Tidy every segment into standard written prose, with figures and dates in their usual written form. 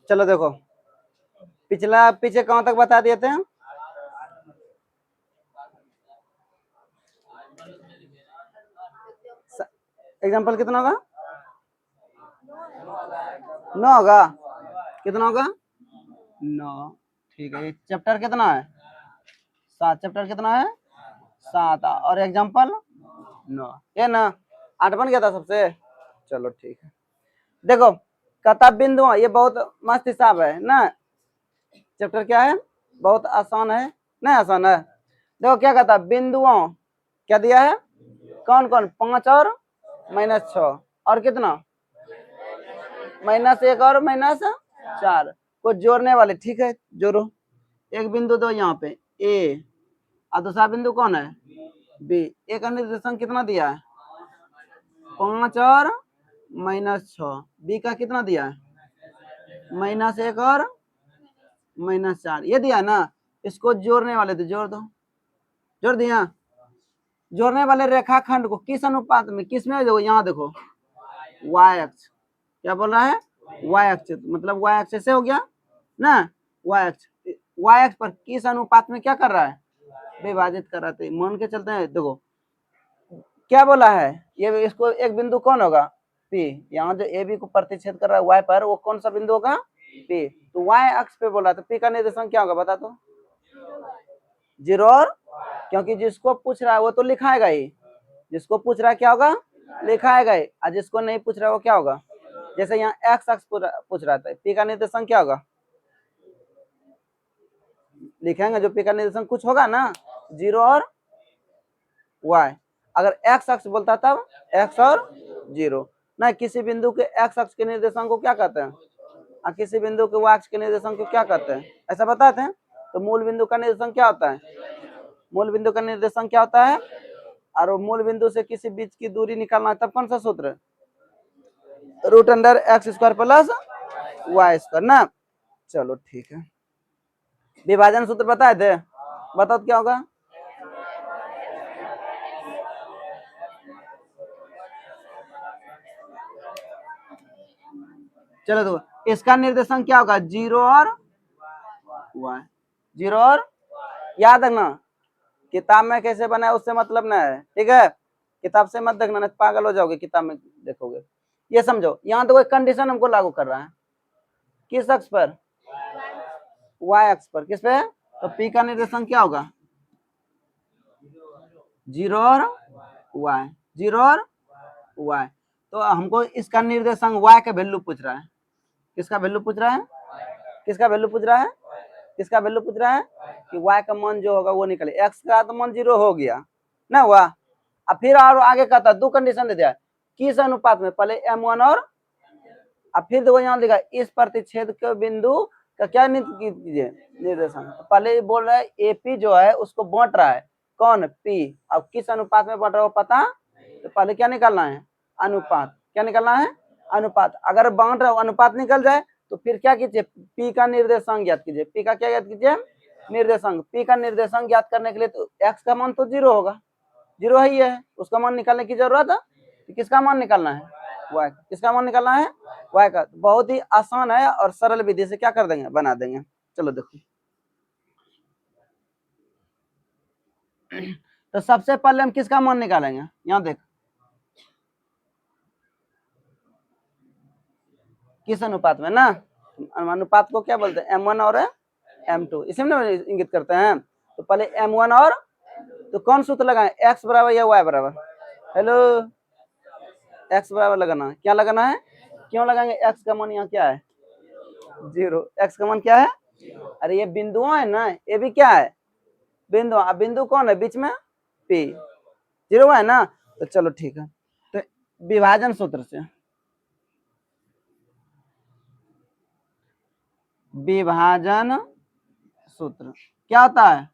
चलो देखो, पिछला पीछे कहाँ तक बता दिए थे। एग्जाम्पल कितना होगा, 9 होगा। कितना होगा, 9। ठीक है, चैप्टर कितना है, 7। चैप्टर कितना है, 7। और एग्जाम्पल 9, ये ना 8 बन गया था सबसे। चलो ठीक है, देखो कथा बिंदु, ये बहुत मस्त हिसाब है ना। चैप्टर क्या है, बहुत आसान है, नहीं आसान है। देखो क्या कहता, बिंदुओं क्या दिया है, कौन कौन, 5 और -6 और कितना, -1 और -4 को जोड़ने वाले। ठीक है, जोड़ो। एक बिंदु दो यहाँ पे ए, और दूसरा बिंदु कौन है, बी। ए का निर्देशांक कितना दिया है, 5 और -6। बी का कितना दिया है, -1 और -4, ये दिया ना। इसको जोड़ने वाले थे, जोड़ दो, जोड़ दिया। जोड़ने वाले रेखाखंड को किस अनुपात में, किस में, देखो यहाँ देखो, y अक्ष, क्या बोल रहा है, y अक्ष, मतलब y अक्ष से हो गया ना, y अक्ष पर किस अनुपात में क्या कर रहा है, विभाजित कर रहा है। मान के चलते हैं, देखो क्या बोला है, ये इसको एक बिंदु कौन होगा, P। यहाँ जो ए बी को प्रतिच्छेद कर रहा है y पर, वो कौन सा बिंदु होगा, P। तो y अक्ष पे बोला, तो P का निर्देशांक क्या होगा बता तो, 0 और, क्योंकि जिसको पूछ रहा है वो तो लिखाएगा ही, जिसको पूछ रहा है क्या होगा, लिखाएगा ही, और जिसको नहीं पूछ रहा है वो क्या होगा। जैसे यहाँ एक्स अक्ष पूछ रहा था, P का निर्देशांक क्या होगा, लिखेंगे जो P का निर्देशांक कुछ होगा ना, 0 और y। अगर एक्स अक्ष बोलता तब x और 0 ना। किसी बिंदु के एक्स अक्ष के निर्देशांक को क्या कहते हैं, और किसी बिंदु के y अक्ष के निर्देशांक को क्या कहते हैं, ऐसा बताते हैं। तो मूल बिंदु का निर्देशांक क्या होता है, मूल बिंदु का निर्देशांक क्या होता है, और वो मूल बिंदु से किसी बीच की दूरी निकालना है, तब कौन सा सूत्र है, √x² प्लस y² ना। चलो ठीक है, विभाजन सूत्र बताए थे, बताओ क्या होगा, चलो तो इसका निर्देशांक क्या होगा, 0 और y, 0 और, याद रखना किताब में कैसे बना है उससे मतलब ना है, ठीक है। किताब से मत देखना, नहीं पागल हो जाओगे, किताब में देखोगे। ये समझो, यहाँ तो कोई कंडीशन हमको लागू कर रहा है, किस अक्ष पर, y अक्ष पर, किस पे, तो P का निर्देशांक क्या होगा, 0 और y, 0 और y। तो हमको इसका निर्देशांक y का वैल्यू पूछ रहा है, किसका वैल्यू पूछ रहा है, किसका वैल्यू पूछ रहा है, किसका वैल्यू पूछ रहा है, कि y का मान जो होगा वो निकले। x का तो मान 0 हो गया ना हुआ, अब फिर और आगे कहता दो कंडीशन दे दिया, किस अनुपात में, पहले m1 और, अब फिर देखो यहाँ लिखा इस प्रतिच्छेद के बिंदु का क्या कीजिए, निर्देशांक। तो पहले बोल रहा है AP जो है उसको बांट रहा है, कौन, P। अब किस अनुपात में बांट रहा है वो पता, तो पहले क्या निकालना है, अनुपात। क्या निकालना है, अनुपात। अगर बांट रहा हो अनुपात निकल जाए तो फिर क्या कीजिए, P का निर्देशांक ज्ञात कीजिए। P का क्या ज्ञात कीजिए, निर्देशांक। P का निर्देशांक ज्ञात करने के लिए तो x का मान तो 0 होगा, 0 ही है, उसका मान निकालने की जरूरत है। तो किसका मान निकालना है, y। किसका मान निकालना है, y का। बहुत ही आसान है और सरल विधि से क्या कर देंगे, बना देंगे। चलो देखो, तो सबसे पहले हम किसका मान निकालेंगे, यहाँ देख, किस अनुपात में ना, अनुपात को क्या बोलते हैं, m1 और m2, इसी में इंगित करते हैं। तो पहले m1 और, तो कौन सूत्र लगाए, x बराबर या y बराबर, हेलो, x बराबर लगाना, क्या लगाना है, क्यों लगाएंगे, x का मान यहाँ क्या है, 0। x का मान क्या है, अरे ये बिंदुओं है ना, ये भी क्या है, बिंदु। अब बिंदु कौन है बीच में, P, 0 है ना। तो चलो ठीक है, तो विभाजन सूत्र से, विभाजन सूत्र क्या होता है,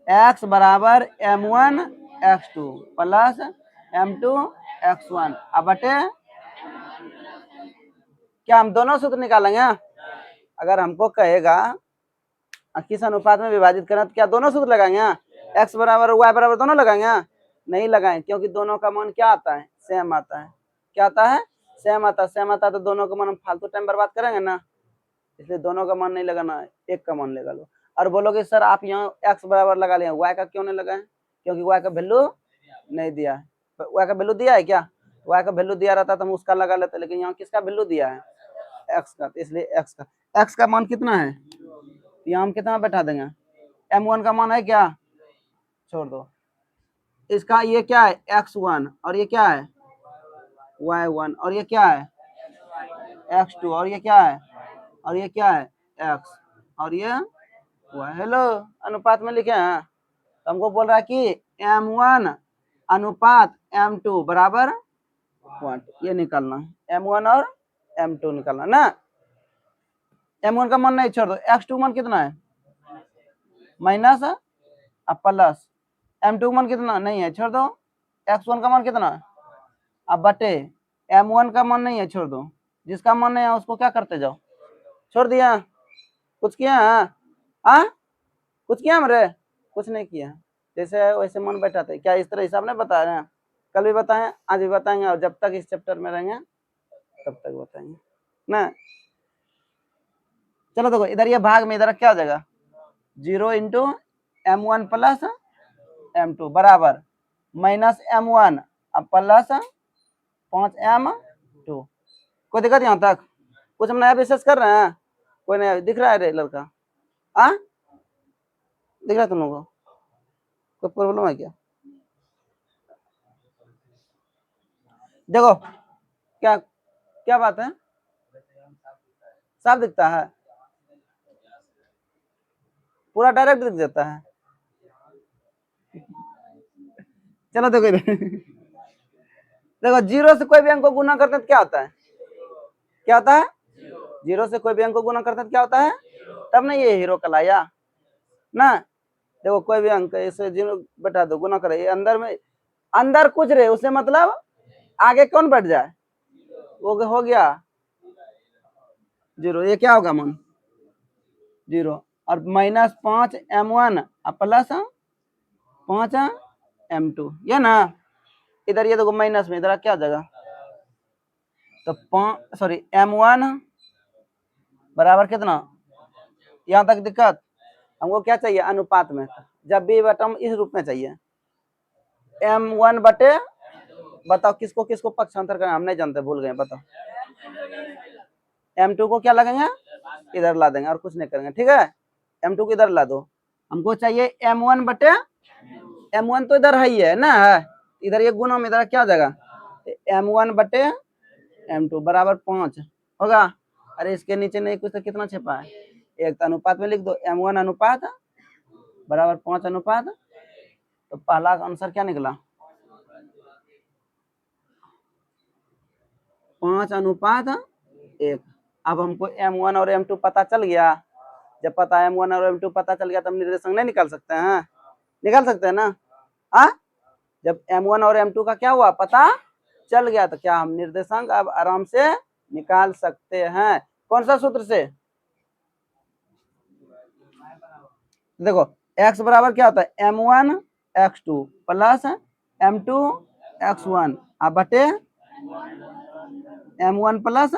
x बराबर m1 x2 plus m2 x1, अब बटे, क्या हम दोनों सूत्र निकालेंगे, अगर हमको कहेगा किस अनुपात में विभाजित करना, तो क्या दोनों सूत्र लगाएंगे, x बराबर y बराबर दोनों लगाएंगे। नहीं लगाएं, क्योंकि दोनों का मान क्या आता है, सेम आता है। क्या आता है, सेम आता है। सेम आता है तो दोनों का मान हम फालतू टाइम बर्बाद करेंगे ना, इसलिए दोनों का मान नहीं लगाना है, एक का मान लगा लो। और बोलोगे सर आप यहाँ x बराबर लगा लिया, y का क्यों नहीं लगाए, क्योंकि y का वैल्यू नहीं दिया है। y का वैल्यू दिया है क्या, y का वैल्यू दिया रहता तो हम उसका लगा लेते, लेकिन यहाँ किसका वैल्यू दिया है, x का, तो इसलिए x का मान कितना है, तो यहाँ हम कितना बैठा देंगे, m1 का मान है क्या, छोड़ दो इसका, ये क्या है x1 और ये क्या है y1 और ये क्या है x2 और ये क्या है, और ये क्या है x और ये y। हेलो, अनुपात में लिखे हैं, तो हमको बोल रहा है कि m1 अनुपात m2 बराबर 1, ये निकालना, m1 और m2 निकालना ना। m1 का मान नहीं, छोड़ दो। x2 मान कितना है, माइनस अब प्लस, m2 मान कितना नहीं है, छोड़ दो। x1 का मान कितना, अब बटे m1 का मान नहीं है, छोड़ दो। जिसका मान नहीं है उसको क्या करते जाओ, छोड़ दिया, कुछ किया हाँ, कुछ किया हमरे, कुछ नहीं किया, जैसे वैसे मन बैठाते। क्या इस तरह हिसाब नहीं बता रहे हैं, कल भी बताएं, आज भी बताएंगे, और जब तक इस चैप्टर में रहेंगे तब तक बताएंगे ना। चलो देखो, इधर ये भाग में इधर क्या हो जाएगा, 0 इंटू m1 प्लस m2 बराबर माइनस m1 अब प्लस 5m2। कोई दिक्कत यहाँ तक, कुछ हम नया विशेष कर रहे हैं, कोई नया दिख रहा है रे लड़का, हाँ दिख रहा है तुम लोगों को, कोई प्रॉब्लम है क्या, देखो क्या क्या बात है, साफ दिखता है, पूरा डायरेक्ट दिख जाता है। चलो देखो इधर देखो, 0 से कोई भी अंक को गुना करते हैं तो क्या होता है, क्या होता है, 0 से कोई भी अंक को गुना करते हैं तो क्या होता है, तब ना ये हीरो कलाया ना। देखो कोई भी अंक इसे 0 बैठा दो, गुना करे, ये अंदर में अंदर कुछ रहे उसे मतलब आगे कौन बैठ जाए, वो हो गया 0, ये क्या होगा मान 0, और माइनस 5m1 प्लस 5m2, ये ना। इधर ये देखो माइनस में, इधर क्या हो जाएगा, तो m1 बराबर कितना, यहाँ तक दिक्कत, हमको क्या चाहिए अनुपात में, जब भी बटम इस रूप में चाहिए, m1 बटे, बताओ किसको किसको पक्षांतर करना, हम नहीं जानते, भूल गए, बताओ। m2 को क्या लगेंगे, इधर ला देंगे और कुछ नहीं करेंगे, ठीक है। m2 को इधर ला दो, हमको चाहिए m1 बटे, m1 तो इधर है ही है ना, इधर ये गुना में इधर क्या हो जाएगा, m1 बटे m2 बराबर 5 होगा। अरे इसके नीचे नहीं कुछ तो कितना छिपा है, एक तो अनुपात में लिख दो, m1 अनुपात बराबर 5 अनुपात, तो पहला आंसर क्या निकला, 5 अनुपात 1। अब हमको m1 और m2 पता चल गया, जब पता m1 और m2 पता चल गया, तब निर्देशांक नहीं निकाल सकते हैं, निकाल सकते हैं ना, हाँ। जब m1 और m2 का क्या हुआ पता चल गया, तो क्या हम निर्देशांक अब आराम से निकाल सकते हैं, कौन सा सूत्र से, देखो x बराबर क्या होता है, m1 x2 plus m2 x1 अब बटे m1 प्लस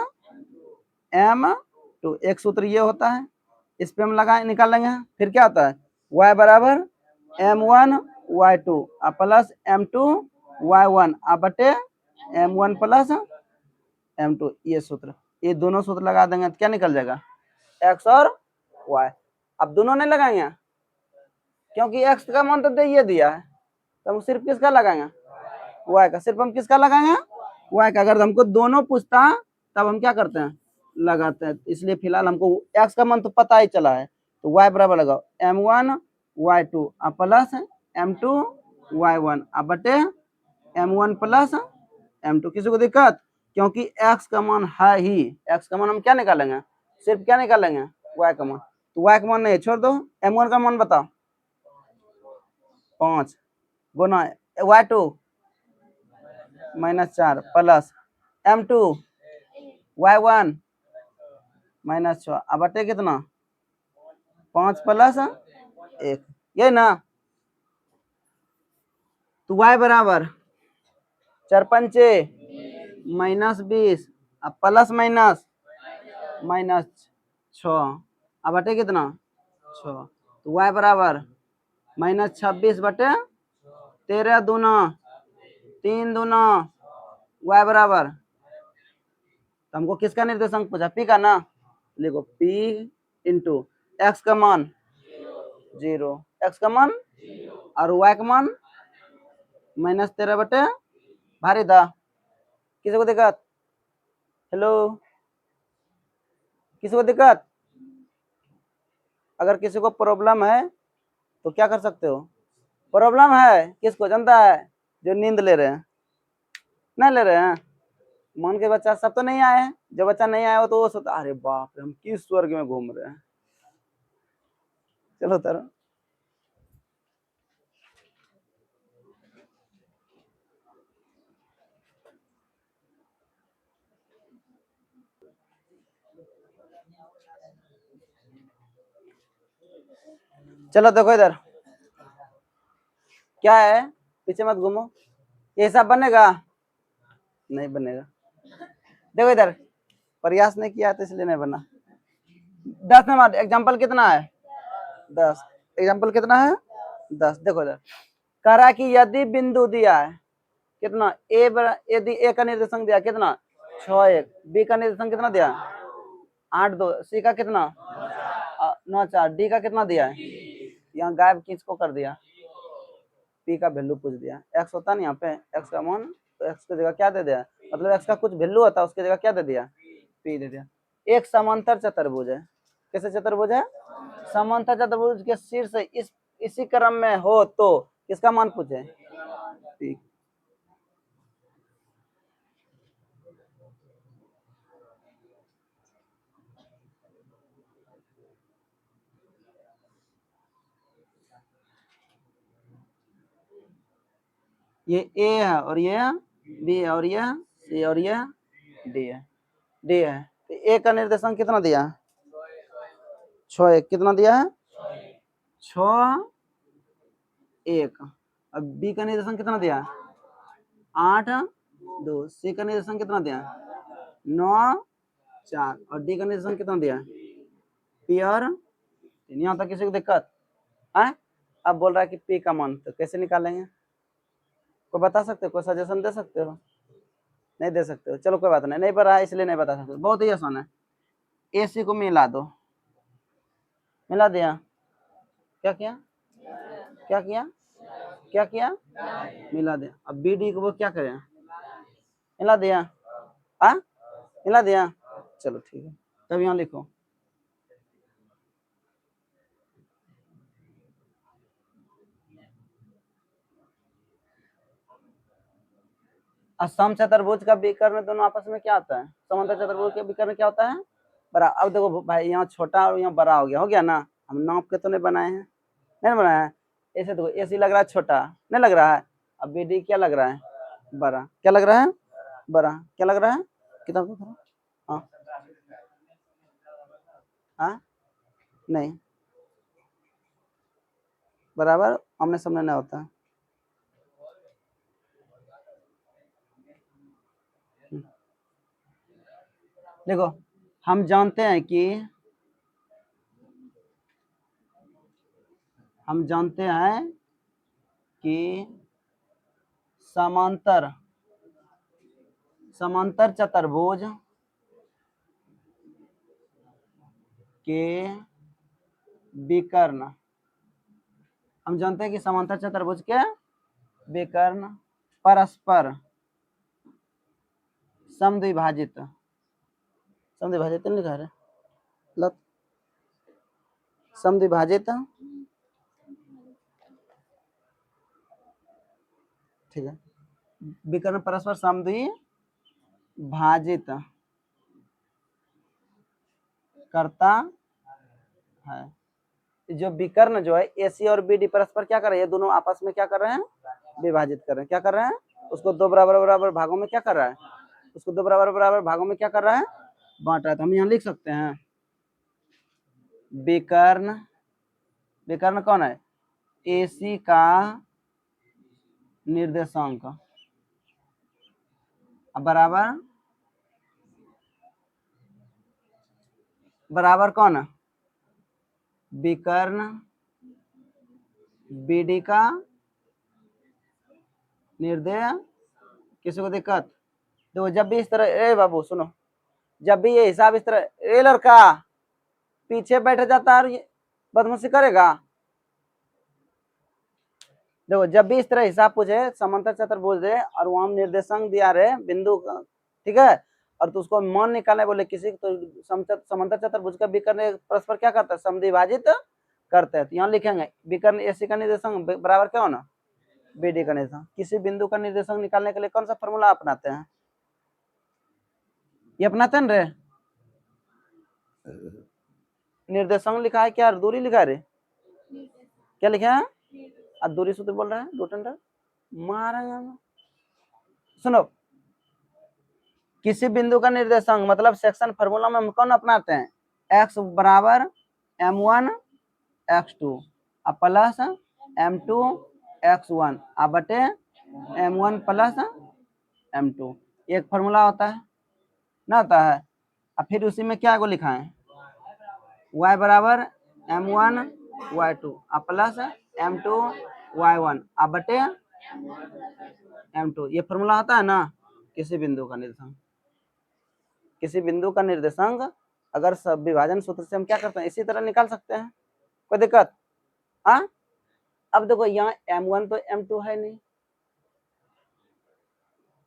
m2, एक सूत्र ये होता है, इस पे हम लगा निकाल लेंगे। फिर क्या होता है, y बराबर m1 y2 plus m2 y1 बटे m1 प्लस m2, ये सूत्र, ये दोनों सूत्र लगा देंगे तो क्या निकल जाएगा, x और y। अब दोनों नहीं लगाएंगे, क्योंकि x का मान तो दे ये दिया है, तो हम सिर्फ किसका लगाएंगे, y का, सिर्फ हम किसका लगाएंगे, y का। अगर हमको दोनों पूछता तब हम क्या करते हैं, लगाते हैं, इसलिए फिलहाल हमको x का मान तो पता ही चला है, तो y बराबर लगाओ m1 y2 plus m2 y1 बटे m1 प्लस m2। किसी को दिक्कत, क्योंकि x का मान है ही, x का मान हम क्या निकालेंगे, सिर्फ क्या निकालेंगे, y का मान, तो y का मान नहीं, छोड़ दो। m1 का मान बताओ, 5 गुना y2 -4 प्लस m2 y1 -6 बटे कितना, 5 प्लस 1, ये ना। तो y बराबर 4 पंचे -20 अब प्लस माइनस -6 अब बटे कितना 6 तो y बराबर -26 बटे 13 दूना 3 दूना y बराबर, तो हमको किसका निर्देशांक पूछा पी का ना, लिखो p इंटू एक्स का मान 0, एक्स का मान और y का मान -13 बटे भारी था। किसी को दिक्कत? हेलो, किसी को दिक्कत? अगर किसी को प्रॉब्लम है तो क्या कर सकते हो? प्रॉब्लम है किसको जनता है? जो नींद ले रहे हैं, नहीं ले रहे हैं, मान के बच्चा सब तो नहीं आए हैं, जो बच्चा नहीं आया हो तो वो सोचता अरे बाप रे हम किस स्वर्ग में घूम रहे हैं। चलो तर चलो देखो इधर क्या है, पीछे मत घूमो, ये हिसाब बनेगा नहीं बनेगा। देखो इधर प्रयास नहीं किया तो इसलिए नहीं बना। 10 नंबर एग्जाम्पल कितना है 10, एग्जाम्पल कितना है 10। देखो इधर कह रहा है कि यदि बिंदु दिया है कितना यदि ए का निर्देशांक दिया कितना 6 1, बी का निर्देशांक कितना दिया 8 2, सी का कितना 9 4, डी का कितना दिया है, यहाँ गायब किसको कर दिया, पी का वैल्यू पूछ दिया। एक्स होता ना यहाँ पे एक्स का मान, तो एक्स की जगह क्या दे दिया, मतलब एक्स का कुछ वैल्यू होता है उसकी जगह क्या दे दिया पी दे दिया। एक समांतर चतुर्भुज है, कैसे चतुर्भुज है, समांतर चतुर्भुज के शीर्ष इसी क्रम में हो तो किसका मान पूछे पी। ये ए है और ये बी है और ये सी और ये डी है, डी है। तो ए का निर्देशांक कितना दिया 6 1, कितना दिया है 6 1। अब बी का निर्देशांक कितना दिया 8 2, सी का निर्देशांक कितना दिया 9 4 और डी का निर्देशांक कितना दिया पी और 3। यहाँ तक किसी को दिक्कत है? अब बोल रहा है कि पी का मान तो कैसे निकालेंगे, कोई बता सकते हो, कोई सजेशन दे सकते हो? नहीं दे सकते हो, चलो कोई बात नहीं, नहीं पता है इसलिए नहीं बता सकते, बहुत ही आसान है। ए सी को मिला दो, मिला दिया, क्या किया क्या किया क्या किया मिला दिया। अब बी डी को वो क्या करें, मिला दिया, हाँ मिला दिया, चलो ठीक है। तब यहाँ लिखो असम चतुर्भुज का विकर्ण दोनों आपस में क्या होता है, समांतर चतुर्भुज का विकर्ण क्या होता है बड़ा। अब देखो भाई यहाँ छोटा और यहाँ बड़ा हो गया ना, हम नाप के तो नहीं बनाए हैं, नहीं बनाया है। ऐसे देखो ए सी लग रहा है छोटा, नहीं लग रहा है, अब बी डी क्या लग रहा है बड़ा, क्या लग रहा है बड़ा, क्या लग रहा है किताब को, हाँ हाँ नहीं बराबर आमने सामने नहीं होता। देखो हम जानते हैं कि समांतर चतुर्भुज के विकर्ण, हम जानते हैं कि समांतर चतुर्भुज के विकर्ण परस्पर समद्विभाजित, समद्विभाजित नहीं लिखा है मतलब समद्विभाजित, ठीक है, विकर्ण परस्पर समद्विभाजित करता है। जो विकर्ण जो है एसी और बीडी परस्पर क्या कर रहे हैं, ये दोनों आपस में क्या कर रहे हैं विभाजित कर रहे हैं, क्या कर रहे हैं उसको दो बराबर बराबर भागों में क्या कर रहा है, उसको दो बराबर बराबर भागों में क्या कर रहा है बांट रहा है। तो हम यहाँ लिख सकते हैं विकर्ण, विकर्ण कौन है एसी का निर्देशांक अब बराबर बराबर कौन है? विकर्ण बीडी का निर्देश। किसी को दिक्कत? देखो जब भी इस तरह, ए बाबू सुनो, जब भी ये हिसाब इस तरह, ए लड़का पीछे बैठ जाता है और बदमाशी करेगा। देखो जब भी इस तरह हिसाब पूछे, समांतर चतुर्भुज दे और वहां निर्देशांक दिया रहे बिंदु का, ठीक है, और तो उसको मान निकालने बोले किसी तो समांतर चतुर्भुज का विकर्ण परस्पर क्या करता है? समद्विभाजित करते हैं। तो यहाँ लिखेंगे विकर्ण एसी का निर्देशांक बराबर क्या होना? बीडी का निर्देशांक। किसी बिंदु का निर्देशांक निकालने के लिए कौन सा फॉर्मूला अपनाते हैं? ये अपनाते हैं रे? निर्देशांक लिखा है क्या, दूरी लिखा है रे? क्या लिखा है? और दूरी सूत्र बोल रहा है रोटेंडर मारा। सुनो, किसी बिंदु का निर्देशांक मतलब सेक्शन फार्मूला में हम कौन अपनाते हैं? x बराबर m1 x2 plus m2 x1 बटे m1 प्लस m2, एक फार्मूला होता है ना, होता है। अब फिर उसी में क्या को लिखा है? y बराबर m1 y2 plus m2 y1 बटे m2, ये फार्मूला होता है ना किसी बिंदु का निर्देशांक। किसी बिंदु का निर्देशांक अगर सब विभाजन सूत्र से हम क्या करते हैं, इसी तरह निकाल सकते हैं, कोई दिक्कत? हाँ, अब देखो यहाँ m1 तो m2 है नहीं,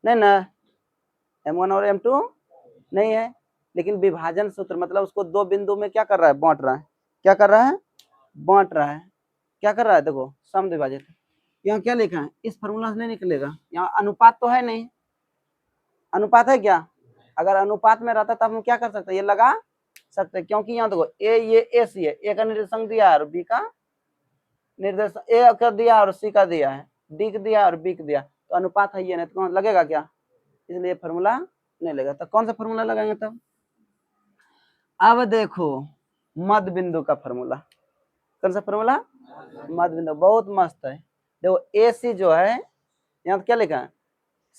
नहीं ना, m1 और m2 नहीं है, लेकिन विभाजन सूत्र मतलब उसको दो बिंदु में क्या कर रहा है? बांट रहा है। क्या कर रहा है? बांट रहा है। क्या कर रहा है? देखो समद्विभाजित। यहाँ क्या लिखा है? इस फॉर्मूला से नहीं निकलेगा, यहाँ अनुपात तो है नहीं। अनुपात है क्या? अगर अनुपात में रहता तब हम क्या कर सकते हैं? ये लगा सकते हैं, क्योंकि यहाँ देखो ये ए सी है, ए का निर्देशांक दिया है और बी का निर्देशांक, ए का दिया और सी का दिया है, डी का दिया और बी का दिया, तो अनुपात है ये, नहीं तो लगेगा क्या? इसलिए फॉर्मूला नहीं लगेगा। तो कौन सा फॉर्मूला लगाएंगे तब? अब देखो मध्य बिंदु का फॉर्मूला। कौन सा फॉर्मूला? मध्य बिंदु, बहुत मस्त है। देखो ए सी जो है, यहाँ क्या लिखा है?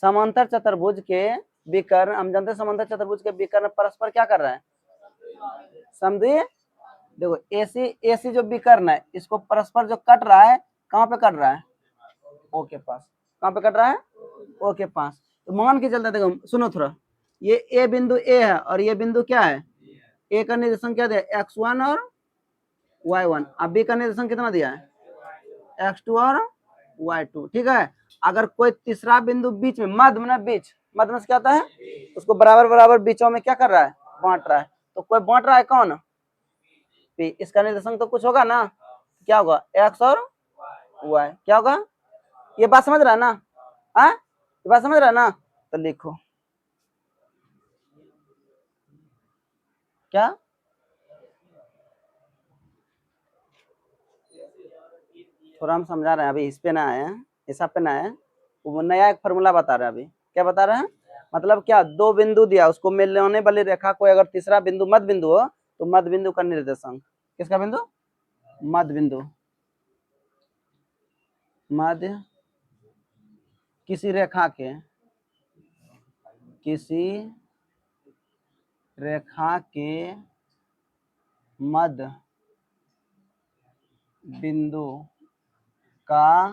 समांतर चतुर्भुज के विकर्ण, हम जानते हैं समांतर चतुर्भुज के विकर्ण परस्पर क्या कर रहा है? समझिए, देखो एसी जो विकर्ण है इसको परस्पर जो कट रहा है, कहाँ पे कट रहा है? ओ के पास। कहाँ पे कट रहा है? ओ के पास। तो मान के चलते, देखो सुनो थोड़ा, ये ए बिंदु ए है और ये बिंदु क्या है? ए का निर्देशांक क्या दिया? x1 और y1। अब बी का निर्देशांक कितना दिया है? x2 और y2, ठीक है। अगर कोई तीसरा बिंदु बीच में, मध्य में, बीच, मध्य में क्या होता है? उसको बराबर बराबर बीचों में क्या कर रहा है? बांट रहा है। तो कोई बांट रहा है कौन? पी। इसका निर्देशांक तो कुछ होगा ना, क्या होगा? x और y। क्या होगा? ये बात समझ रहा है ना? हाँ, ये बात समझ रहा है ना? तो लिखो क्या, थोड़ा हम समझा रहे हैं, अभी इस पे ना आए हैं, हिसाब पे ना आए हैं, वो नया एक फॉर्मूला बता रहे हैं। अभी क्या बता रहे हैं? मतलब क्या, दो बिंदु दिया, उसको मिलने वाली रेखा कोई अगर तीसरा बिंदु मध्य बिंदु हो तो मध्य बिंदु का निर्देशांक, किसका बिंदु? मध्य बिंदु, मध्य किसी रेखा के, किसी रेखा के मध्य बिंदु का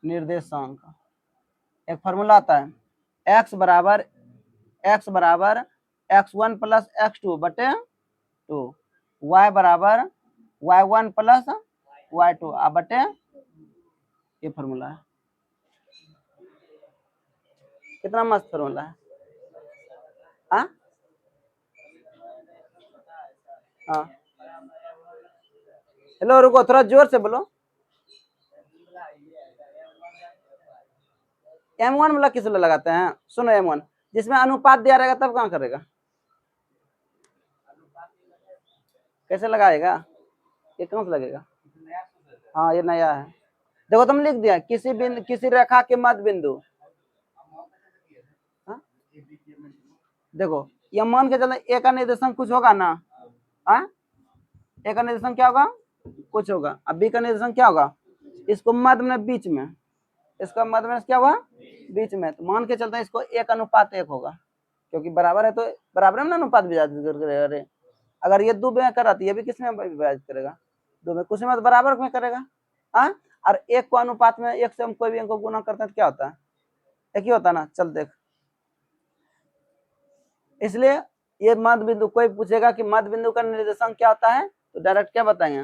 निर्देशांक। एक फॉर्मूला आता है, x बराबर x1 प्लस x2 बटे 2, y बराबर y1 प्लस y2 बटे, ये फॉर्मूला है। कितना मस्त फॉर्मूला है। हाँ हाँ, हेलो रुको, थोड़ा जोर से बोलो। M1 वाला किस लिए लगाते हैं? सुनो, M1 जिसमें अनुपात दिया रहेगा तब कहाँ करेगा? कैसे लगाएगा? ये कौन सा लगेगा? हाँ, ये नया है। देखो तुम लिख दिया किसी बिंदु, किसी रेखा के मध्य बिंदु। हाँ? देखो ये मान के चलते ए का निर्देशांक कुछ होगा ना? हाँ, ए का निर्देशांक क्या होगा? कुछ होगा। अब बी का निर्देशांक क्या होगा? इसको मध्य में, बीच में, इसका मध्य क्या हुआ, बीच में। तो मान के चलते हैं इसको 1:1 होगा, क्योंकि बराबर है तो बराबर में ना अनुपात विभाजित करेगा। अगर ये 2 में करा तो ये भी किस में विभाजित करेगा, 2 में। कुछ में तो बराबर में करेगा। हाँ, और 1 को अनुपात में 1 से हम कोई भी अंक को गुना करते हैं तो क्या होता है, एक ही होता है ना। चल देख, इसलिए ये मध्य बिंदु, कोई पूछेगा कि मध्य बिंदु का निर्देशांक क्या होता है, तो डायरेक्ट क्या बताएंगे,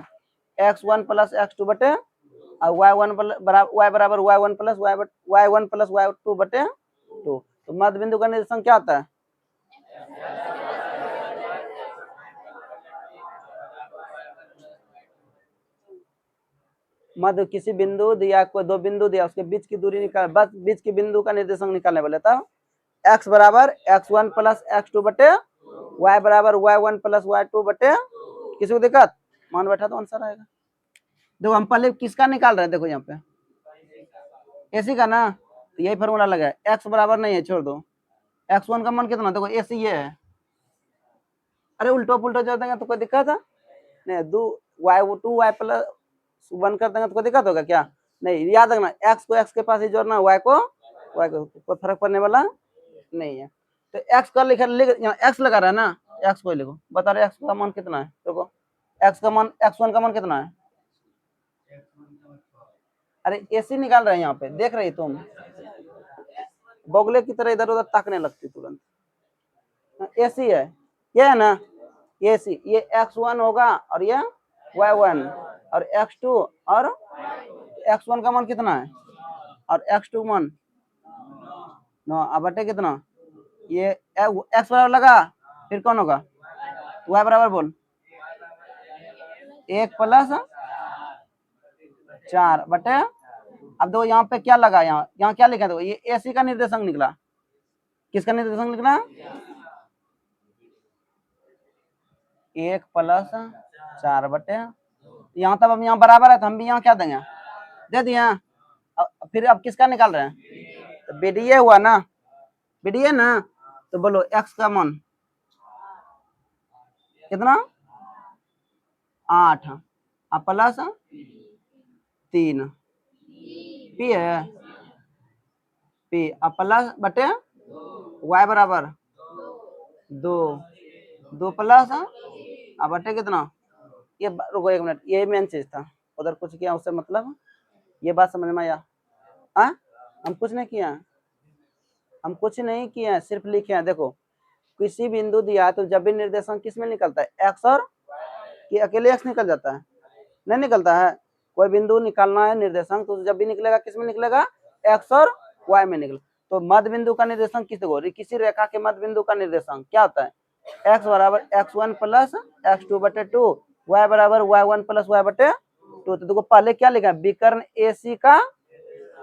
x1 प्लस x2 बटे और y1 y बराबर y1 प्लस y2 बटे 2। तो मध्य बिंदु का निर्देशांक क्या होता है, मध्य किसी बिंदु दिया, कोई 2 बिंदु दिया, उसके बीच की दूरी निकाल, बस बीच के बिंदु का निर्देशांक निकालने वाले। तब x बराबर x1 प्लस x2 बटे y बराबर y1 प्लस y2 बटे, किसी को दिक्कत, मान बैठा तो आंसर आएगा। देखो हम पहले किसका निकाल रहे हैं, देखो यहाँ पे एसी का ना, तो यही फॉर्मूला लगा है। x बराबर नहीं है, छोड़ दो, x1 का मान कितना, देखो एसी ये है। अरे उल्टो पुल्टो जोड़ देंगे तो कोई दिक्कत है नहीं, 2y प्लस 1 कर देंगे तो कोई दिक्कत होगा क्या, नहीं। याद रखना, x को x के पास ही जोड़ना, y को y को, कोई फर्क पड़ने वाला नहीं है। तो x का लिख यहाँ x लगा रहा है ना, x को लिखो, बता रहे x का मान कितना है। देखो x का मान, x1 का मान कितना है, अरे एसी निकाल रहे हैं यहाँ पे, देख रही तुम बोगले की तरह इधर उधर ताकने लगती तुरंत। एसी है, ये है ना एसी, ये x1 होगा और ये y1 और x2 और x1 का मान कितना है और x2 मान 9, अब बटे कितना, ये x बराबर लगा, फिर कौन होगा, y बराबर बोल, 1 प्लस 4 बटे, अब देखो यहाँ पे क्या लगा, यहाँ क्या लिखा है, देखो ये एसी का निर्देशांक निकला, किसका निर्देशांक निकला, 1 प्लस 4 बटे, यहाँ तब हम यहाँ बराबर है तो हम भी यहाँ क्या देंगे, दे दिए। फिर अब किसका निकाल रहे हैं, तो बीडीए हुआ ना, बीडीए ना, तो बोलो x का मान कितना, 8 अब प्लस 3 पी है, पी अब प्लस बटे y बराबर 2 प्लस अब बटे कितना, ये रुको 1 मिनट, ये मेन चीज था, उधर कुछ किया उससे मतलब, ये बात समझ में आया। हम कुछ नहीं किया, हम कुछ नहीं किए, सिर्फ लिखे हैं। देखो किसी बिंदु दिया तो जब भी निर्देशांक किस में निकलता है, एक्स और कि अकेले एक्स निकल जाता है, नहीं निकलता है। कोई बिंदु निकालना है निर्देशांक तो जब भी निकलेगा किस में निकलेगा, एक्स और वाई में निकले। तो मध्य बिंदु का निर्देशांक किसी रेखा के मध्य बिंदु का निर्देशांक क्या होता है, एक्स बराबर x1 प्लस x2 बटे 2, y बराबर y1 प्लस y बटे 2। तो देखो पहले क्या लिखा है, विकर्ण एसी का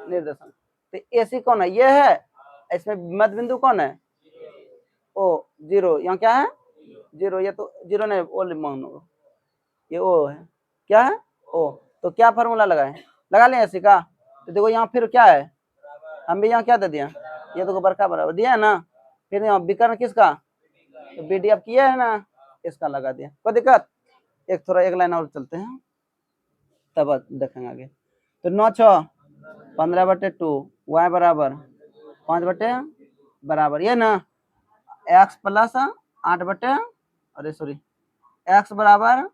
निर्देशांक। तो एसी कौन है, ये है, इसमें मध्य बिंदु कौन है, ओ 0, यहाँ क्या है 0, ये तो 0 नहीं, ओ मानो ये ओ है, क्या है ओ। तो क्या फॉर्मूला लगाए, लगा लें एसी का। तो देखो यहाँ फिर क्या है, हम भी यहाँ क्या दे दिया, ये तो बरका बराबर दिया है ना। फिर यहाँ विकर्ण किसका, तो बीडी अब किया है ना, इसका लगा दिया, कोई दिक्कत। एक लाइन और चलते हैं तब देखेंगे आगे। तो 9 6 15 बटे 2, y बराबर 5 बटे बराबर ये ना, x प्लस 8 बटे, अरे सॉरी, x बराबर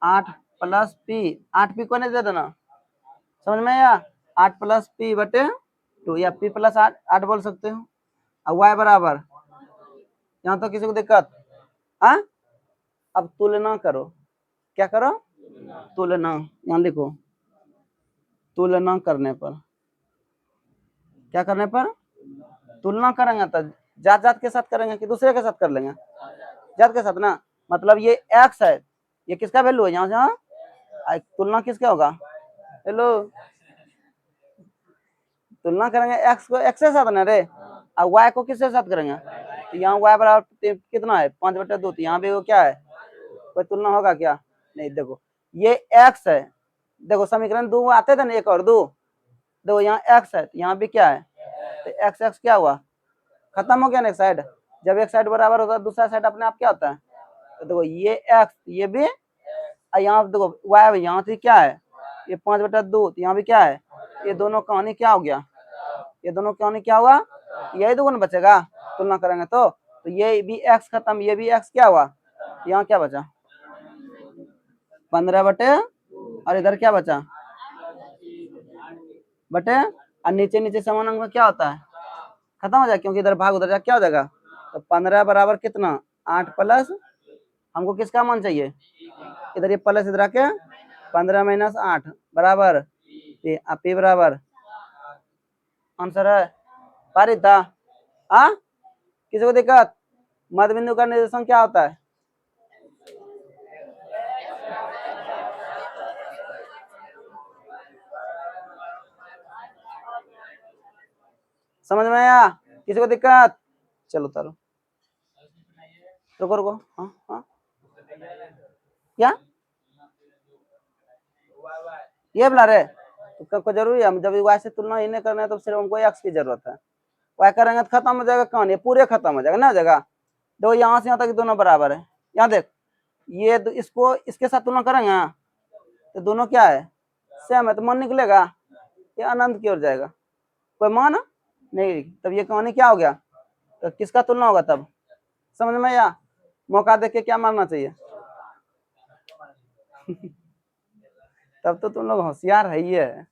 8 प्लस पी, 8 पी को नहीं दे देना, समझ में आया, 8 प्लस पी बटे 2 या p प्लस 8 बोल सकते हो। और y बराबर, यहाँ तो किसी को दिक्कत, अब तुलना करो, क्या करो, तुलना, यहाँ लिखो, तुलना करने पर, क्या करने पर, तुलना करेंगे तो जात जात के साथ करेंगे कि दूसरे के साथ कर लेंगे, जात के साथ ना। मतलब ये x है, ये किसका वैल्यू है, यहाँ से यहाँ तुलना किसका होगा, हेलो, तुलना करेंगे x को x के साथ ना रे, और y को किसके साथ करेंगे, तो यहाँ y बराबर कितना है 5 बटे 2, तो यहाँ भी वो क्या है, कोई तुलना होगा क्या, नहीं। देखो ये x है, देखो समीकरण 2 आते थे ना, 1 और 2, देखो यहाँ x है, यहाँ भी क्या है, तो x x क्या हुआ, खत्म हो गया ना एक साइड। जब एक साइड बराबर होता है दूसरा साइड अपने आप क्या होता है, तो देखो ये x, ये भी, यहाँ देखो y, यहाँ से क्या है, ये 5 बटा 2, तो यहाँ भी क्या है, ये दोनों कहानी क्या हो गया, ये दोनों क्यों नहीं क्या हुआ, यही दोगुना बचेगा तुलना करेंगे तो ये भी x खत्म, ये भी x क्या हुआ, यहाँ क्या बचा 15 बटे और इधर क्या बचा बटे, और नीचे नीचे समान अंक में क्या होता है खत्म हो जाएगा, क्योंकि इधर भाग उधर जा क्या हो जाएगा, तो 15 बराबर कितना 8 प्लस, हमको किसका मान चाहिए, इधर ये प्लस इधर आके 15 माइनस 8 बराबर p बराबर आंसर है पारित था। हाँ किसी को दिक्कत, मध्य बिंदु का निर्देशांक क्या होता है, समझ में आया, किसी को दिक्कत, चलो उतारो, रुको रुको, हाँ हाँ क्या ये बना रहे, तो कब को जरूरी है, जब y से तुलना ही नहीं करना है तो सिर्फ हमको x की जरूरत है, y करेंगे तो खत्म हो जाएगा कहानी, पूरे खत्म हो जाएगा ना हो जाएगा, देखो यहाँ से यहाँ तक दोनों बराबर है, यहाँ देख ये इसको इसके साथ तुलना करेंगे तो दोनों क्या है सेम है, तो मान निकलेगा ये अनंत की ओर जाएगा, कोई मान नहीं, तब ये कहानी क्या हो गया, तो किसका तुलना होगा तब, समझ में आया, मौका देख के क्या मारना चाहिए तब तो तुम लोग होशियार है ही है।